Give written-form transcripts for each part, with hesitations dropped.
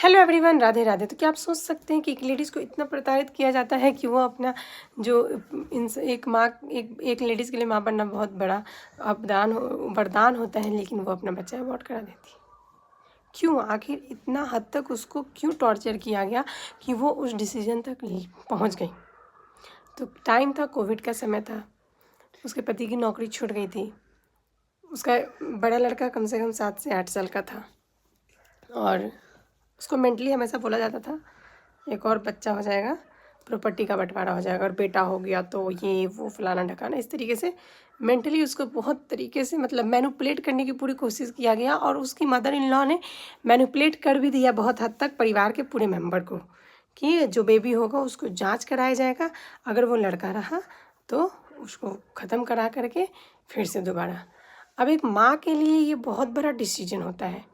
Hello everyone, Radhe Radhe. तो क्या आप सोच सकते हैं कि एक लेडीज़ को इतना प्रताड़ित किया जाता है कि वो अपना जो एक लेडीज़ के लिए माँ बनना बहुत बड़ा वरदान होता है, लेकिन वो अपना बच्चा अबॉर्ट करा देती है। क्यों? आखिर इतना हद तक उसको क्यों टॉर्चर किया गया कि वो उस डिसीजन तक पहुंच गई? तो टाइम था, कोविड का समय था, उसके पति की नौकरी छूट गई थी। उसका बड़ा लड़का कम से कम 7 से 8 साल का था और उसको मेंटली हमेशा बोला जाता था एक और बच्चा हो जाएगा, प्रॉपर्टी का बंटवारा हो जाएगा, और बेटा हो गया तो ये वो फलाना ढकाना, इस तरीके से मेंटली उसको बहुत तरीके से मतलब मैनिपुलेट करने की पूरी कोशिश किया गया। और उसकी मदर इन लॉ ने मैनिपुलेट कर भी दिया बहुत हद तक परिवार के पूरे मेंबर को कि जो बेबी होगा उसको जांच कराया जाएगा, अगर वो लड़का रहा तो उसको ख़त्म करा करके फिर से दोबारा। अब एक माँ के लिए ये बहुत बड़ा डिसीजन होता है,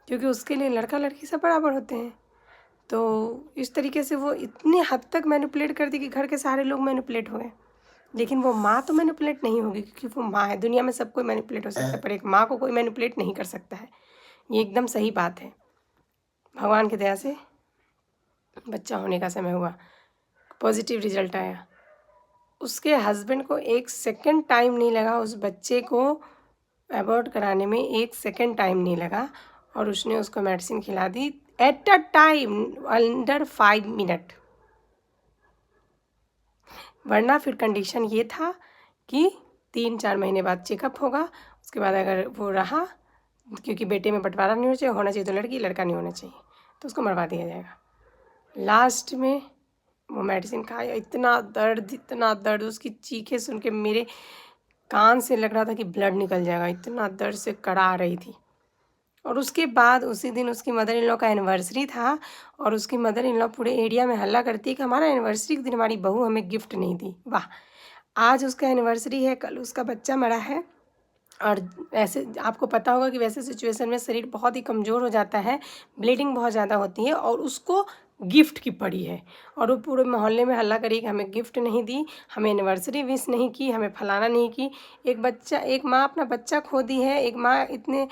क्योंकि उसके लिए लड़का लड़की सब बराबर होते हैं। तो इस तरीके से वो इतनी हद तक मैनिपुलेट कर दी कि घर के सारे लोग मैनिपुलेट हो गए। लेकिन वो माँ तो मैनिपुलेट नहीं होगी, क्योंकि वो माँ है। दुनिया में सब कोई मैनिपुलेट हो सकता है, पर एक माँ को कोई मैनिपुलेट नहीं कर सकता है। ये एकदम सही बात है। भगवान की दया से बच्चा होने का समय हुआ, पॉजिटिव रिजल्ट आया। उसके हस्बैंड को 1 सेकंड टाइम नहीं लगा, उस बच्चे को अबॉर्ट कराने में 1 सेकंड टाइम नहीं लगा, और उसने उसको मेडिसिन खिला दी at a time under 5 minute. वरना फिर कंडीशन ये था कि 3-4 महीने बाद चेकअप होगा, उसके बाद अगर वो रहा, क्योंकि बेटे में बंटवारा नहीं होना चाहिए तो लड़की, लड़का नहीं होना चाहिए तो उसको मरवा दिया जाएगा। लास्ट में वो मेडिसिन खाया, इतना दर्द, उसकी चीखें सुन के मेरे कान से लग रहा था कि ब्लड निकल जाएगा, इतना दर्द से कड़ा रही थी। और उसके बाद उसी दिन उसकी मदर इन लॉ का एनिवर्सरी था, और उसकी मदर इन लॉ पूरे एरिया में हल्ला करती है कि हमारा एनिवर्सरी के दिन हमारी बहू हमें गिफ्ट नहीं दी। वाह! आज उसका एनिवर्सरी है, कल उसका बच्चा मरा है। और ऐसे आपको पता होगा कि वैसे सिचुएशन में शरीर बहुत ही कमज़ोर हो जाता है, ब्लीडिंग बहुत ज़्यादा होती है, और उसको गिफ्ट की पड़ी है। और वो पूरे मोहल्ले में हल्ला करी कि हमें गिफ्ट नहीं दी, हमें एनिवर्सरी विश नहीं की, हमें फलाना नहीं की। एक माँ अपना बच्चा खो दी है, एक माँ इतने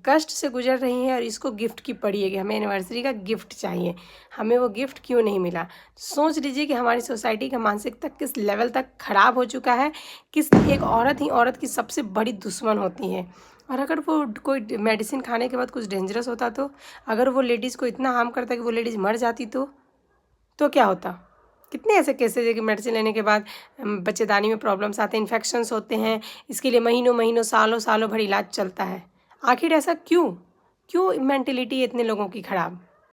कष्ट से गुजर रही है, और इसको गिफ्ट की पड़ी है कि हमें एनिवर्सरी का गिफ्ट चाहिए, हमें वो गिफ्ट क्यों नहीं मिला। सोच लीजिए कि हमारी सोसाइटी का मानसिकता किस लेवल तक ख़राब हो चुका है, किस एक औरत ही औरत की सबसे बड़ी दुश्मन होती है। और अगर वो कोई मेडिसिन खाने के बाद कुछ डेंजरस होता तो, अगर वो लेडीज़ को इतना हार्म करता कि वो लेडीज़ मर जाती तो क्या होता? कितने ऐसे केसेज है कि मेडिसिन लेने के बाद बच्चेदानी में प्रॉब्लम्स आते हैं, इन्फेक्शंस होते हैं, इसके लिए महीनों महीनों सालों सालों भर इलाज चलता है। आखिर ऐसा क्यों? क्यों मेंटेलिटी है इतने लोगों की ख़राब?